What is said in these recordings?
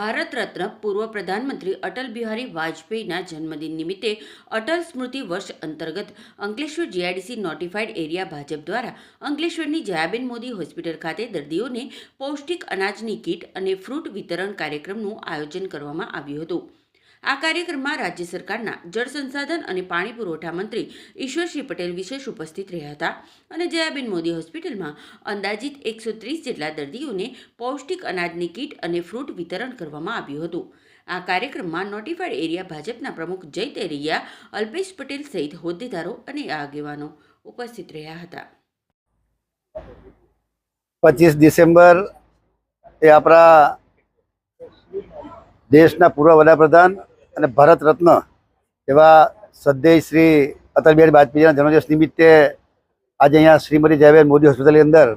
ભારત રત્ન પૂર્વ પ્રધાનમંત્રી અટલ બિહારી વાજપેયીના જન્મદિન નિમિત્તે અટલ સ્મૃતિ વર્ષ અંતર્ગત Ankleshwar GIDC notified area Bhajap દ્વારા અંકલેશ્વરની જયાબેન મોદી હોસ્પિટલ ખાતે દર્દીઓને પૌષ્ટિક અનાજની કીટ અને ફ્રૂટ વિતરણ કાર્યક્રમનું આયોજન કરવામાં આવ્યું હતું। આ કાર્યક્રમમાં રાજ્ય સરકારના જળ સંસાધન અને પાણી પુરવઠા મંત્રી ઈશ્વરસિંહ પટેલ વિશેષ ઉપસ્થિત રહ્યા હતા અને જયાબેન મોદી હોસ્પિટલમાં અંદાજિત 130 જેટલા દર્દીઓને પૌષ્ટિક અનાજની કીટ અને ફ્રૂટ વિતરણ કરવામાં આવ્યું હતું। આ કાર્યક્રમમાં નોટિફાઈડ એરિયા ભાજપના પ્રમુખ જય તેરૈયા, અલ્પેશ પટેલ સહિત હોદ્દેદારો અને આગેવાનો ઉપસ્થિત રહ્યા હતા। 25 ડિસેમ્બર એ આપણા દેશના પૂર્વ વડાપ્રધાન અને ભારત રત્ન એવા સદૈવ શ્રી અટલ બિહારી વાજપેયીના જન્મદિવસ નિમિત્તે આજે અહીંયા શ્રીમતી જયાબેન મોદી હોસ્પિટલની અંદર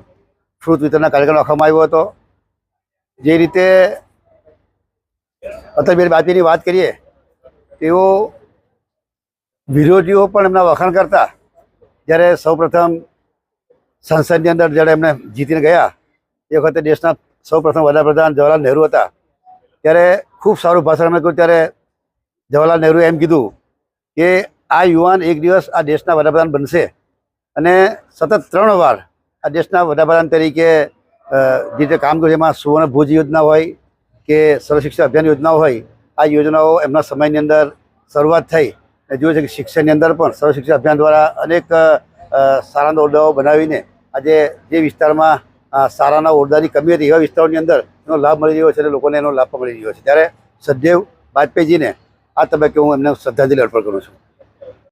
ફ્રૂટ વિતરણના કાર્યક્રમ રાખવામાં આવ્યો હતો। જે રીતે અટલ બિહારી વાજપેયીની વાત કરીએ તેઓ વિરોધીઓ પણ એમના વખાણ કરતા। જ્યારે સૌપ્રથમ સંસદની અંદર જ્યારે એમણે જીતીને ગયા એ વખતે દેશના સૌપ્રથમ વડાપ્રધાન જવાહરલાલ નહેરુ હતા। ત્યારે ખૂબ સારું ભાષણ એમણે કહ્યું। ત્યારે જવાહરલાલ નહેરુએ એમ કીધું કે આ યુવાન એક દિવસ આ દેશના વડાપ્રધાન બનશે અને સતત 3 વાર આ દેશના વડાપ્રધાન તરીકે જે રીતે કામ કર્યું। એમાં સુવર્ણ ભુજ યોજના હોય કે સર્વ શિક્ષા અભિયાન યોજનાઓ હોય, આ યોજનાઓ એમના સમયની અંદર શરૂઆત થઈ અને જોયું છે કે શિક્ષણની અંદર પણ સર્વ શિક્ષા અભિયાન દ્વારા અનેક શાળાના ઓરડાઓ બનાવીને આજે જે વિસ્તારમાં શાળાના ઓરડાની કમી હતી એવા વિસ્તારોની અંદર એનો લાભ મળી રહ્યો છે અને લોકોને એનો લાભ પણ મળી રહ્યો છે। ત્યારે સદૈવ વાજપેયીજીને આ તબક્કે હું એમને શ્રદ્ધાંજલિ અર્પણ કરું છું।